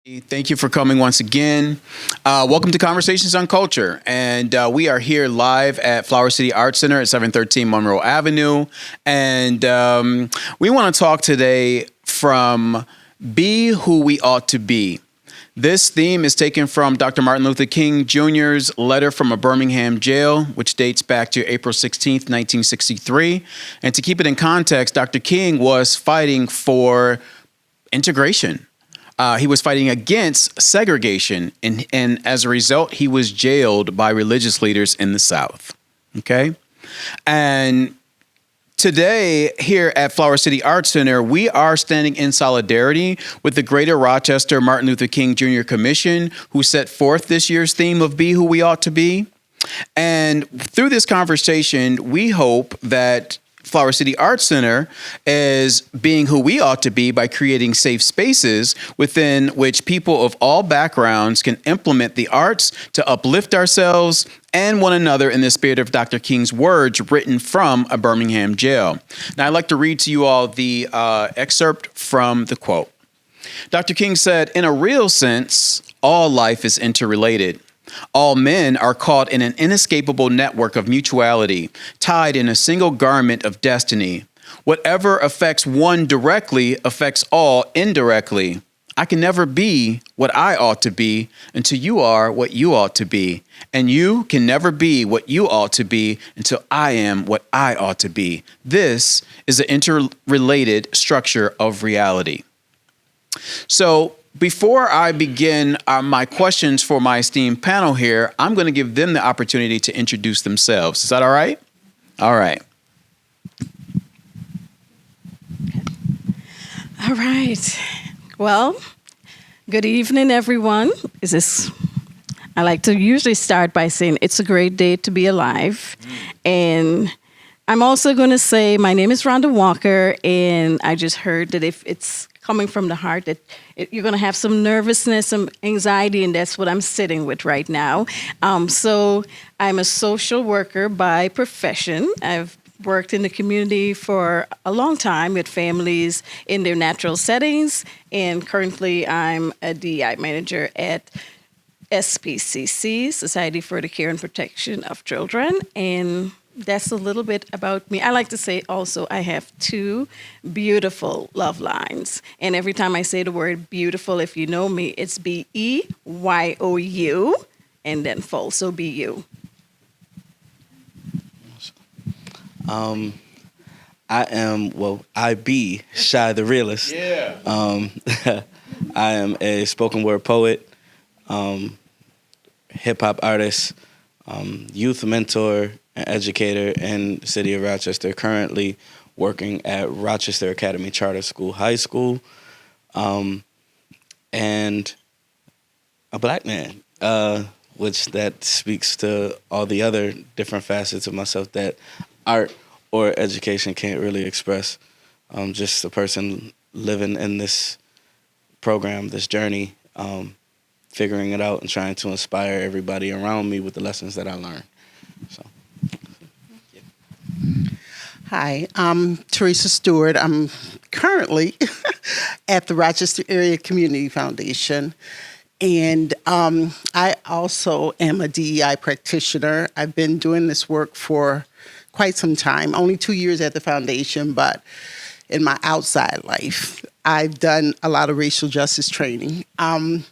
Thank you for coming once again. Welcome to Conversations on Culture. And we are here live at Flower City Arts Center at 713 Monroe Avenue. And we want to talk today from Be Who We Ought to Be. This theme is taken from Dr. Martin Luther King Jr.'s letter from a Birmingham jail, which dates back to April 16th, 1963. And to keep it in context, Dr. King was fighting for integration. He was fighting against segregation, and as a result, he was jailed by religious leaders in the South. Okay? And today, here at Flower City Arts Center, we are standing in solidarity with the Greater Rochester Martin Luther King Jr. Commission, who set forth this year's theme of Be Who We Ought to Be. And through this conversation, we hope that Flower City Arts Center is being who we ought to be by creating safe spaces within which people of all backgrounds can implement the arts to uplift ourselves and one another in the spirit of Dr. King's words written from a Birmingham jail. Now, I'd like to read to you all the excerpt from the quote. Dr. King said, "In a real sense, all life is interrelated. All men are caught in an inescapable network of mutuality, tied in a single garment of destiny. Whatever affects one directly affects all indirectly. I can never be what I ought to be until you are what you ought to be. And you can never be what you ought to be until I am what I ought to be. This is an interrelated structure of reality." So, before I begin my questions for my esteemed panel here, I'm going to give them the opportunity to introduce themselves. Is that all right? All right. All right. Well, good evening, everyone. I like to usually start by saying it's a great day to be alive. And I'm also going to say my name is Rhonda Walker, and I just heard that if it's coming from the heart, that you're going to have some nervousness, some anxiety, and that's what I'm sitting with right now. So I'm a social worker by profession. I've worked in the community for a long time with families in their natural settings, and currently I'm a DEI manager at SPCC, Society for the Care and Protection of Children, and that's a little bit about me. I like to say also I have two beautiful love lines. And every time I say the word beautiful, if you know me, it's BEYOU and then full, so be you. I be Shy the Realist. Yeah. I am a spoken word poet, hip hop artist, youth mentor, an educator in the city of Rochester, currently working at Rochester Academy Charter School High School, and a black man, which that speaks to all the other different facets of myself that art or education can't really express. Just a person living in this program, this journey, figuring it out and trying to inspire everybody around me with the lessons that I learned. So. Hi, I'm Teresa Stewart. I'm currently at the Rochester Area Community Foundation, and I also am a DEI practitioner. I've been doing this work for quite some time, only 2 years at the foundation, but in my outside life, I've done a lot of racial justice training. And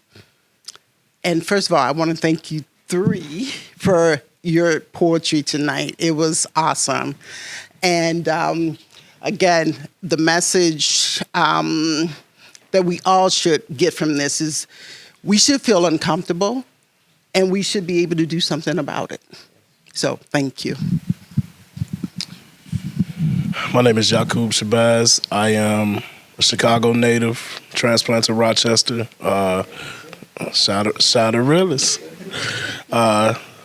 first of all, I want to thank you three for your poetry tonight. It was awesome. And again, the message that we all should get from this is we should feel uncomfortable and we should be able to do something about it. So thank you. My name is Shabazz. I am a Chicago native, transplanted to Rochester, shout out Realist.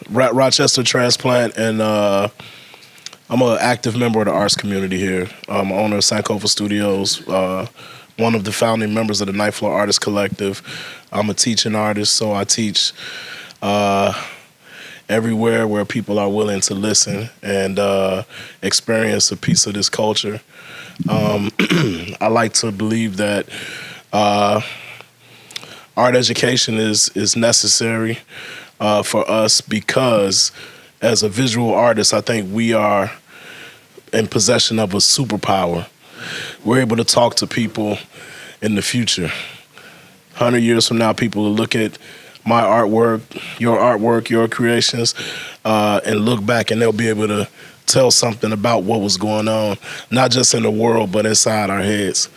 Rochester transplant, and I'm an active member of the arts community here. I'm owner of Sankofa Studios, one of the founding members of the Ninth Floor Artist Collective. I'm a teaching artist, so I teach everywhere where people are willing to listen and experience a piece of this culture. I like to believe that art education is necessary for us because as a visual artist, I think we are in possession of a superpower. We're able to talk to people in the future. 100 years from now, people will look at my artwork, your creations, and look back, and they'll be able to tell something about what was going on, not just in the world, but inside our heads.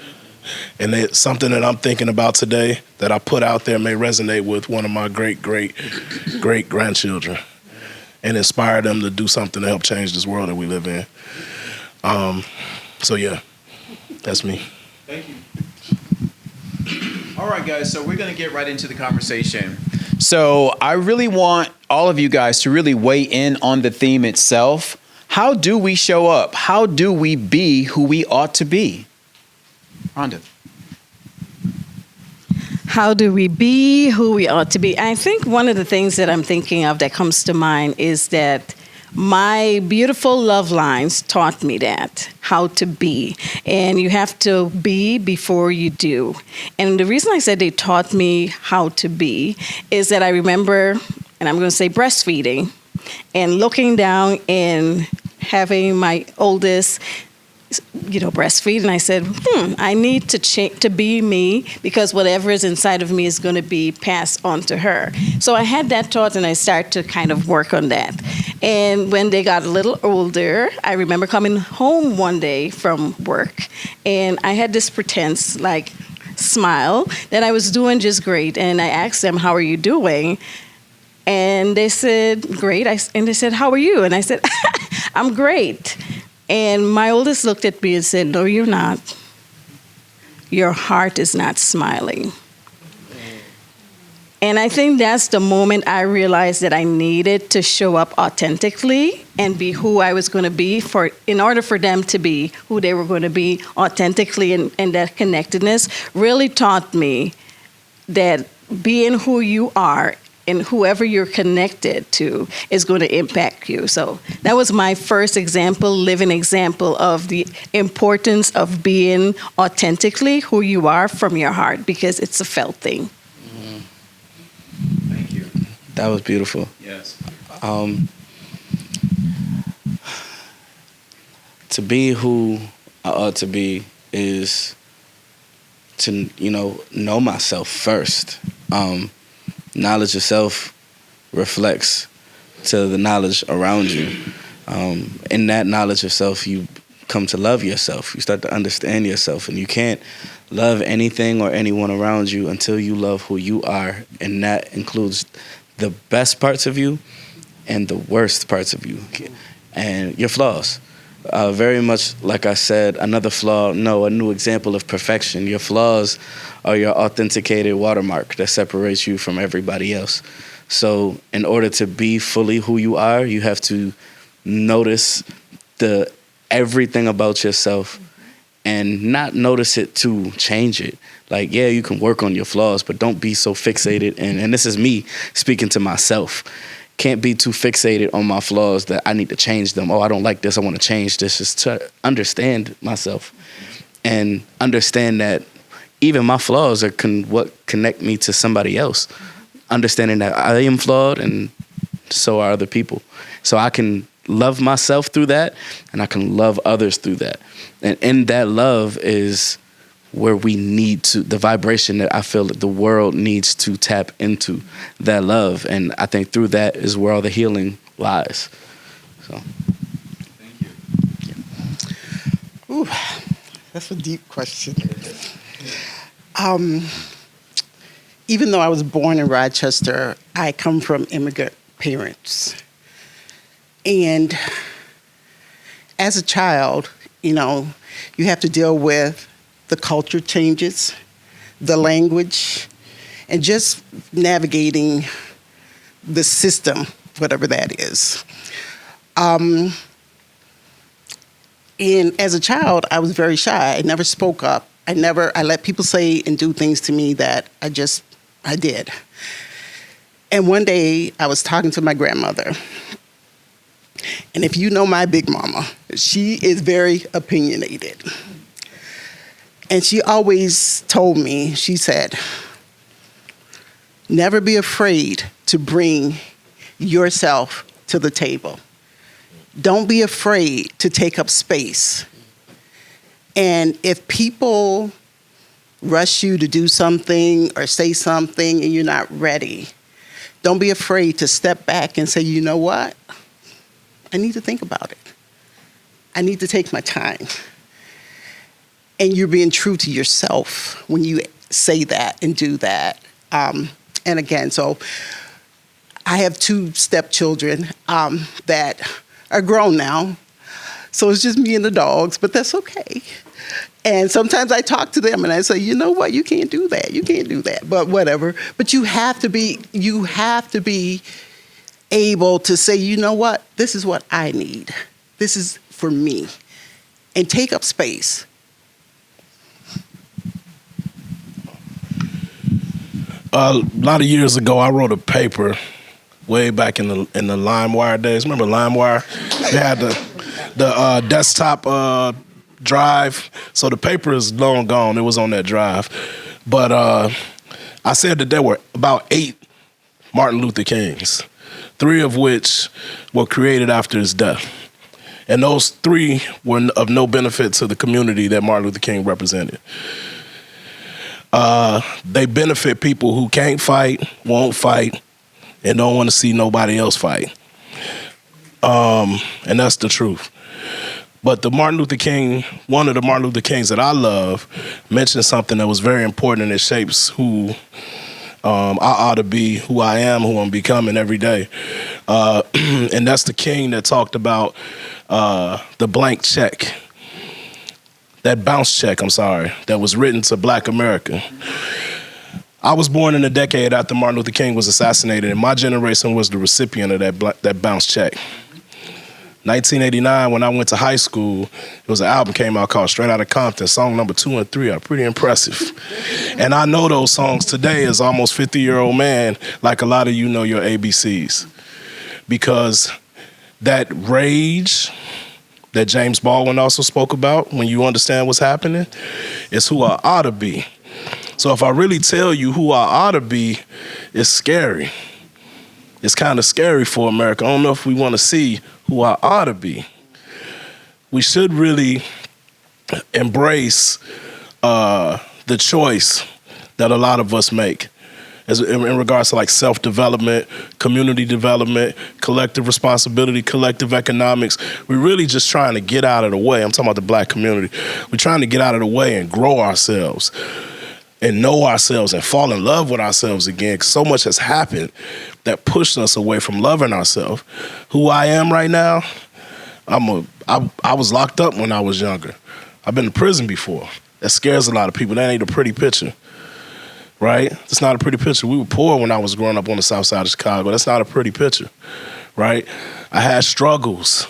And it's something that I'm thinking about today that I put out there may resonate with one of my great-grandchildren and inspire them to do something to help change this world that we live in. So yeah, that's me. Thank you. All right, guys, so we're going to get right into the conversation. So I really want all of you guys to really weigh in on the theme itself. How do we show up? How do we be who we ought to be? Rhonda. How do we be who we ought to be? I think one of the things that I'm thinking of that comes to mind is that my beautiful love lines taught me that, how to be. And you have to be before you do. And the reason I said they taught me how to be is that I remember, and I'm going to say breastfeeding, and looking down and having my oldest breastfeed, and I said, I need to be me because whatever is inside of me is going to be passed on to her. So I had that thought, and I started to kind of work on that. And when they got a little older, I remember coming home one day from work, and I had this pretense, smile, that I was doing just great. And I asked them, how are you doing? And they said, great. And they said, how are you? And I said, I'm great. And my oldest looked at me and said, no, you're not. Your heart is not smiling. And I think that's the moment I realized that I needed to show up authentically and be who I was going to be in order for them to be who they were going to be authentically, and that connectedness really taught me that being who you are and whoever you're connected to is going to impact you. So that was my first living example of the importance of being authentically who you are from your heart, because it's a felt thing. Thank you. That was beautiful. Yes. To be who I ought to be is to, know myself first. Knowledge of self reflects to the knowledge around you. In that knowledge of self, you come to love yourself. You start to understand yourself, and you can't love anything or anyone around you until you love who you are, and that includes the best parts of you and the worst parts of you and your flaws. Very much like I said, a new example of perfection. Your flaws are your authenticated watermark that separates you from everybody else. So in order to be fully who you are, you have to notice everything about yourself and not notice it to change it. You can work on your flaws, but don't be so fixated. And this is me speaking to myself. Can't be too fixated on my flaws that I need to change them. Oh, I don't like this. I want to change this. Just to understand myself and understand that even my flaws are what connect me to somebody else. Understanding that I am flawed and so are other people. So I can love myself through that, and I can love others through that. And in that love is where we need to, the vibration that I feel that the world needs to tap into, that love. And I think through that is where all the healing lies. So. Thank you. Ooh, that's a deep question. Even though I was born in Rochester, I come from immigrant parents. And as a child, you have to deal with the culture changes, the language, and just navigating the system, whatever that is. And as a child, I was very shy. I never spoke up. I let people say and do things to me that I did. And one day I was talking to my grandmother. And if you know my big mama, she is very opinionated. And she always told me, she said, Never be afraid to bring yourself to the table. Don't be afraid to take up space. And if people rush you to do something or say something and you're not ready, don't be afraid to step back and say, you know what? I need to think about it. I need to take my time. And you're being true to yourself when you say that and do that. And again, so I have 2 stepchildren that are grown now. So it's just me and the dogs, but that's okay. And sometimes I talk to them and I say, you know what, you can't do that. You can't do that. But whatever. But you have to be able to say, you know what, this is what I need. This is for me. And take up space. A lot of years ago, I wrote a paper way back in the LimeWire days. Remember LimeWire? They had the desktop drive. So the paper is long gone. It was on that drive. But I said that there were about 8 Martin Luther Kings, 3 of which were created after his death. And those 3 were of no benefit to the community that Martin Luther King represented. They benefit people who can't fight, won't fight, and don't want to see nobody else fight. And that's the truth. But the Martin Luther King, one of the Martin Luther Kings that I love, mentioned something that was very important and it shapes who I ought to be, who I am, who I'm becoming every day. And that's the King that talked about the blank check. That bounce check, that was written to Black America. I was born in the decade after Martin Luther King was assassinated, and my generation was the recipient of that bounce check. 1989, when I went to high school, it was an album came out called Straight Outta Compton. Song number 2 and 3 are pretty impressive. And I know those songs today as almost 50-year-old man, like a lot of you know your ABCs. Because that rage that James Baldwin also spoke about, when you understand what's happening, is who I ought to be. So if I really tell you who I ought to be, it's scary. It's kind of scary for America. I don't know if we want to see who I ought to be. We should really embrace the choice that a lot of us make in regards to like self-development, community development, collective responsibility, collective economics. We're really just trying to get out of the way. I'm talking about the Black community. We're trying to get out of the way and grow ourselves and know ourselves and fall in love with ourselves again. 'Cause so much has happened that pushed us away from loving ourselves. Who I am right now, I was locked up when I was younger. I've been to prison before. That scares a lot of people. That ain't a pretty picture. Right? It's not a pretty picture. We were poor when I was growing up on the south side of Chicago. That's not a pretty picture, right? I had struggles.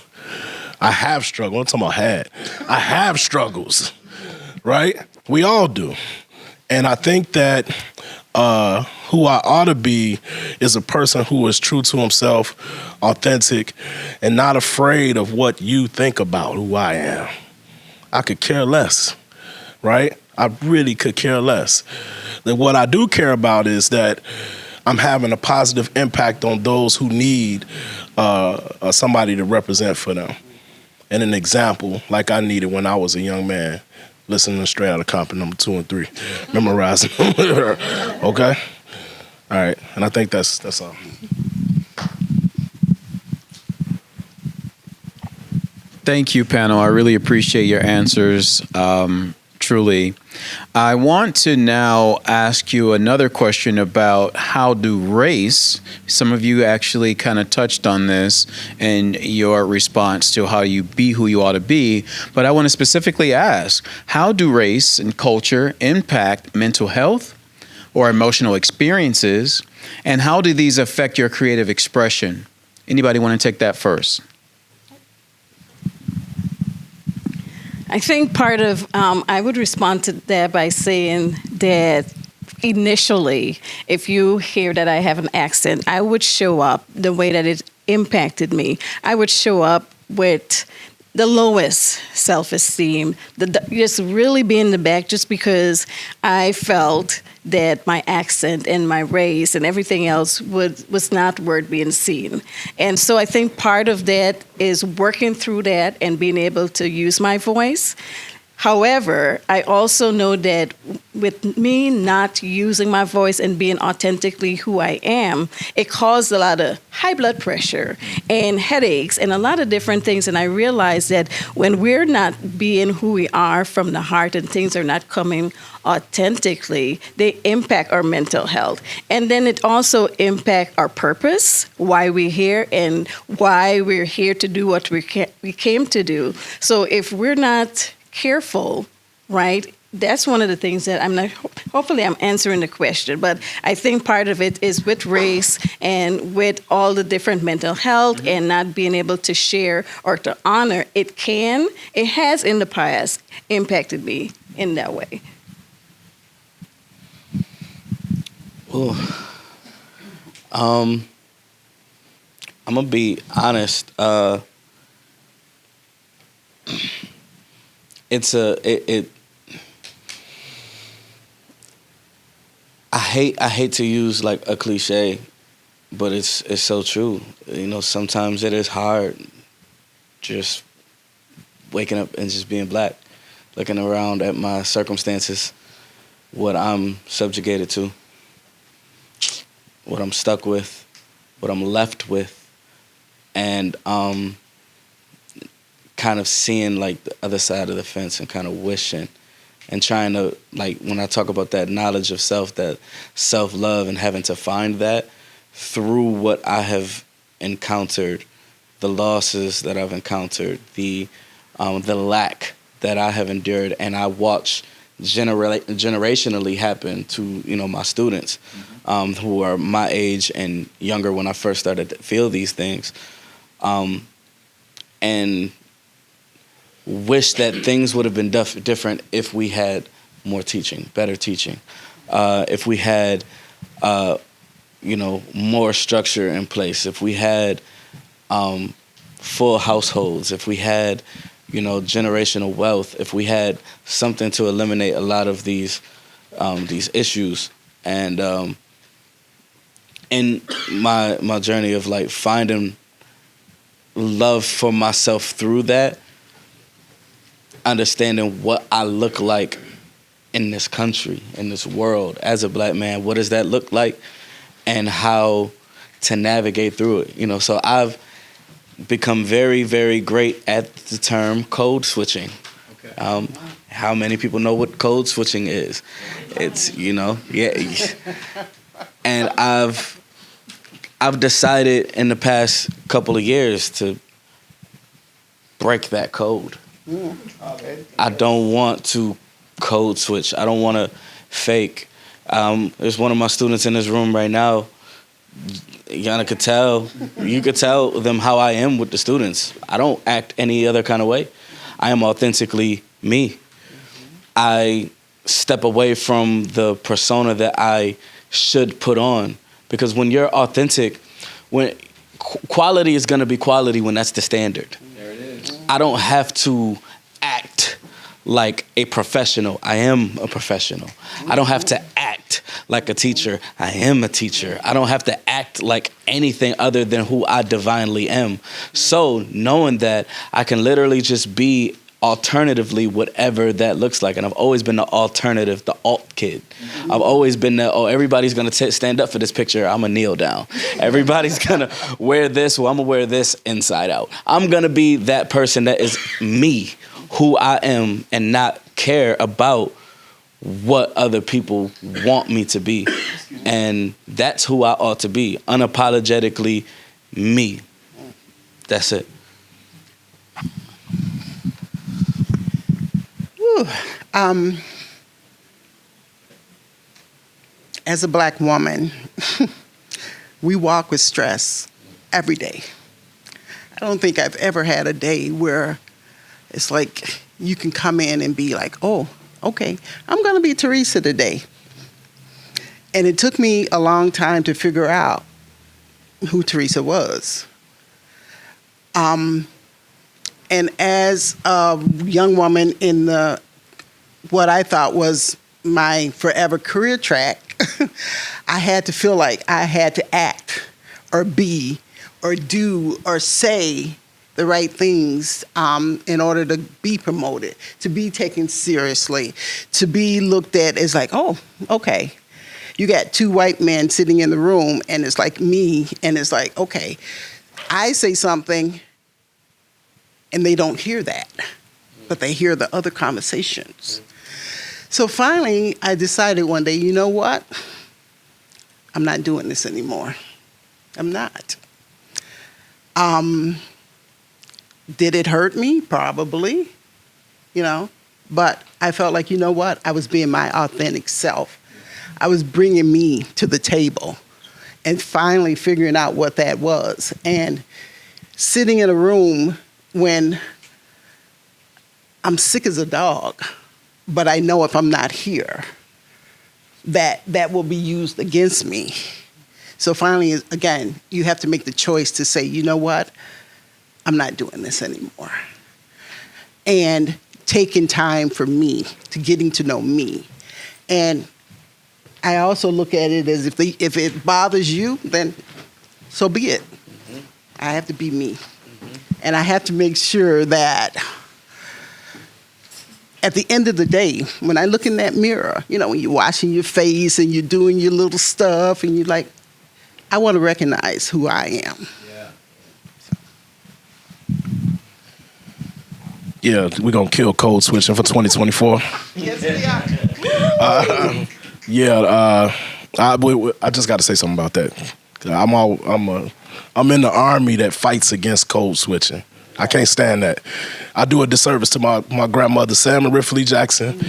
I have struggled. I'm talking about had. I have struggles, right? We all do. And I think that who I ought to be is a person who is true to himself, authentic, and not afraid of what you think about who I am. I could care less, right? I really could care less. What I do care about is that I'm having a positive impact on those who need somebody to represent for them. And an example, like I needed when I was a young man, listening to Straight Outta Compton number 2 and 3, memorizing them. Okay? All right. And I think that's all. Thank you, panel. I really appreciate your answers. Truly. I want to now ask you another question about how do race, some of you actually kind of touched on this in your response to how you be who you ought to be, but I want to specifically ask, how do race and culture impact mental health or emotional experiences, and how do these affect your creative expression? Anybody want to take that first? I think part of, I would respond to that by saying that initially, if you hear that I have an accent, I would show up the way that it impacted me. I would show up with the lowest self-esteem, just really be in the back just because I felt that my accent and my race and everything else was not worth being seen. And so I think part of that is working through that and being able to use my voice. However, I also know that with me not using my voice and being authentically who I am, it caused a lot of high blood pressure and headaches and a lot of different things. And I realized that when we're not being who we are from the heart and things are not coming authentically, they impact our mental health. And then it also impact our purpose, why we're here and why we're here to do what we came to do. So if we're not careful, right? That's one of the things that hopefully I'm answering the question, but I think part of it is with race and with all the different mental health and not being able to share or to honor, it has in the past impacted me in that way. I'm gonna be honest. I hate to use like a cliche, but it's so true. You know, sometimes it is hard just waking up and just being black, looking around at my circumstances, what I'm subjugated to, what I'm stuck with, what I'm left with, and kind of seeing like the other side of the fence and kind of wishing and trying to, like, when I talk about that knowledge of self, that self-love, and having to find that through what I have encountered, the losses that I've encountered, the lack that I have endured, and I watch generationally happen to, you know, my students who are my age and younger when I first started to feel these things, and wish that things would have been different if we had more teaching, better teaching, if we had, you know, more structure in place, if we had full households, if we had, you know, generational wealth, if we had something to eliminate a lot of these issues. And in my journey of like finding love for myself through that, understanding what I look like in this country, in this world, as a black man, what does that look like, and how to navigate through it. You know, so I've become very, very great at the term code switching. Okay. How many people know what code switching is? It's, you know, yeah. And I've decided in the past couple of years to break that code. I don't want to code switch. I don't want to fake. There's one of my students in this room right now. Yana could tell. You could tell them how I am with the students. I don't act any other kind of way. I am authentically me. I step away from the persona that I should put on, because when you're authentic, when quality is going to be quality when that's the standard. There it is. I don't have to act like a professional. I am a professional. I don't have to act like a teacher. I am a teacher. I don't have to act like anything other than who I divinely am. So knowing that, I can literally just be alternatively whatever that looks like. And I've always been the alternative, the alt kid. I've always been the, everybody's going to stand up for this picture. I'm going to kneel down. Everybody's going to wear this. Well, I'm going to wear this inside out. I'm going to be that person that is me, who I am, and not care about what other people want me to be. And that's who I ought to be. Unapologetically me. That's it. As a black woman, we walk with stress every day. I don't think I've ever had a day where it's like you can come in and be like, oh, okay, I'm going to be Teresa today. And it took me a long time to figure out who Teresa was. And as a young woman in what I thought was my forever career track, I had to feel like I had to act or be or do or say the right things in order to be promoted, to be taken seriously, to be looked at as like, oh, okay. You got two white men sitting in the room, and it's like me, and it's like, okay, I say something, and they don't hear that, but they hear the other conversations. So finally, I decided one day, you know what? I'm not doing this anymore. I'm not. Did it hurt me? Probably, but I felt like, you know what? I was being my authentic self. I was bringing me to the table and finally figuring out what that was. And sitting in a room when I'm sick as a dog, but I know if I'm not here, that will be used against me. So finally, again, you have to make the choice to say, you know what? I'm not doing this anymore. And taking time for me, to getting to know me. And I also look at it as if it bothers you, then so be it. Mm-hmm. I have to be me. Mm-hmm. And I have to make sure that at the end of the day, when I look in that mirror, when you're washing your face and you're doing your little stuff and you're like, I want to recognize who I am. Yeah, we're going to kill code switching for 2024. Yes, we are. I just got to say something about that. I'm in the army that fights against code switching. I can't stand that. I do a disservice to my grandmother, Salmon Riffley Jackson.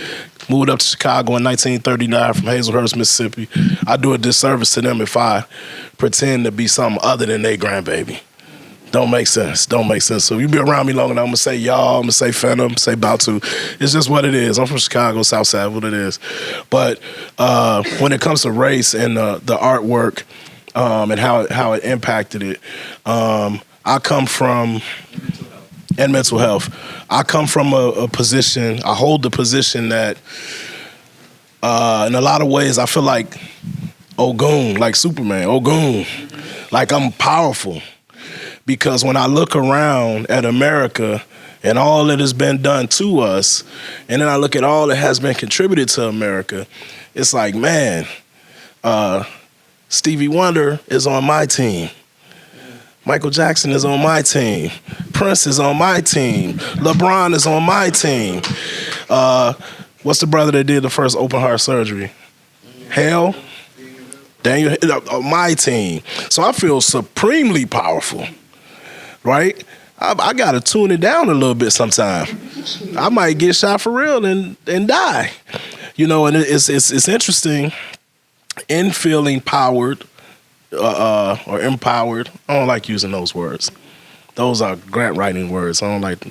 Moved up to Chicago in 1939 from Hazelhurst, Mississippi. I do a disservice to them if I pretend to be something other than their grandbaby. Don't make sense. So you be around me long enough, I'm going to say y'all, I'm going to say finna, I'm going to say about to. It's just what it is. I'm from Chicago, South Side, what it is. But when it comes to race and the artwork and how it impacted it, I come from, and mental health, I come from a position, I hold the position that in a lot of ways I feel like Ogun, like Superman, Ogun, like I'm powerful. Because when I look around at America and all that has been done to us, and then I look at all that has been contributed to America, it's like, man, Stevie Wonder is on my team. Michael Jackson is on my team. Prince is on my team. LeBron is on my team. What's the brother that did the first open heart surgery? Hale? Daniel, my team. So I feel supremely powerful. Right? I got to tune it down a little bit sometimes. I might get shot for real and die. And it's interesting in feeling powered or empowered. I don't like using those words. Those are grant writing words. I don't like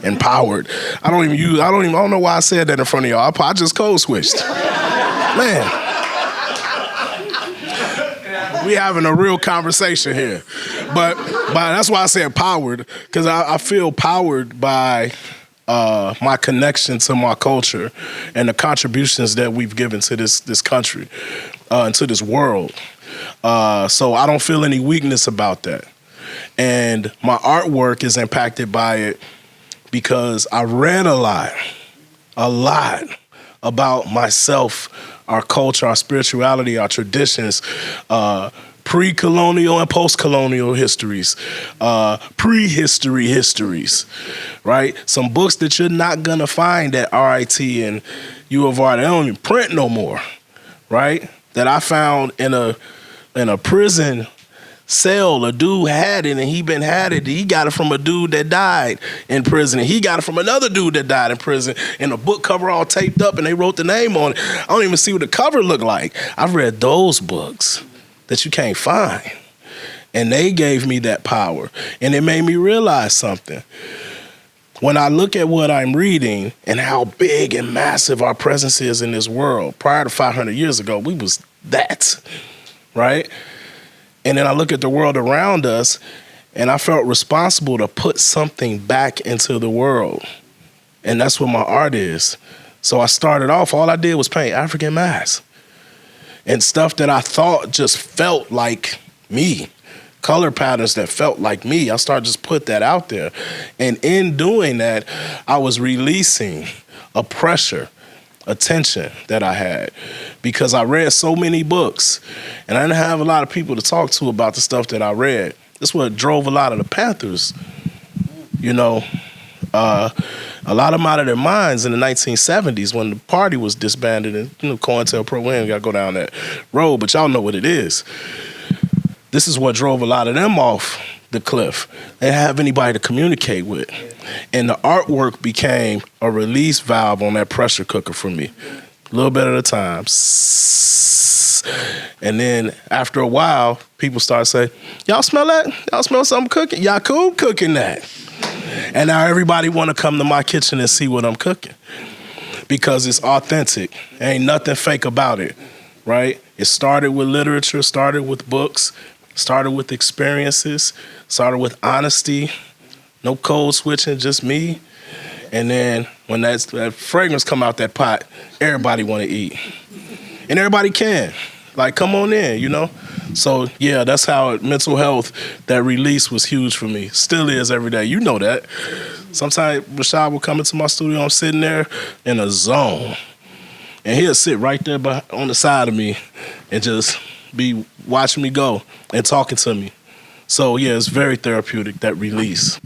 empowered. I don't know why I said that in front of y'all. I just code switched. Man. We having a real conversation here. But that's why I said powered, because I feel powered by my connection to my culture and the contributions that we've given to this country and to this world. So I don't feel any weakness about that. And my artwork is impacted by it because I read a lot about myself, our culture, our spirituality, our traditions, pre-colonial and post-colonial histories, prehistory histories, right? Some books that you're not gonna find at RIT and U of R. They don't even print no more, right? That I found in a prison cell. A dude had it, and he got it from a dude that died in prison, and he got it from another dude that died in prison, and the book cover all taped up, and they wrote the name on it. I don't even see what the cover looked like. I've read those books that you can't find, and they gave me that power, and it made me realize something. When I look at what I'm reading and how big and massive our presence is in this world, prior to 500 years ago, we was that, right? And then I look at the world around us, and I felt responsible to put something back into the world. And that's what my art is. So I started off, all I did was paint African masks and stuff that I thought just felt like me. Color patterns that felt like me. I started just put that out there. And in doing that, I was releasing a pressure, a tension that I had because I read so many books and I didn't have a lot of people to talk to about the stuff that I read. That's what drove a lot of the Panthers, you know. A lot of them out of their minds in the 1970s when the party was disbanded and, you know, COINTELPRO, we ain't got to go down that road, but y'all know what it is. This is what drove a lot of them off the cliff. They didn't have anybody to communicate with. And the artwork became a release valve on that pressure cooker for me. A little bit at a time. And then after a while, people start saying, y'all smell that? Y'all smell something cooking? Y'all cool cooking that? And now everybody want to come to my kitchen and see what I'm cooking because it's authentic. Ain't nothing fake about it, right? It started with literature, started with books, started with experiences, started with honesty, no code switching, just me. And then when that fragrance come out that pot, everybody want to eat. And everybody can. Like, come on in, you know? So, yeah, that's how mental health, that release was huge for me. Still is every day. You know that. Sometimes Rashaad will come into my studio. I'm sitting there in a zone. And he'll sit right there on the side of me and just be watching me go and talking to me. So, yeah, it's very therapeutic, that release.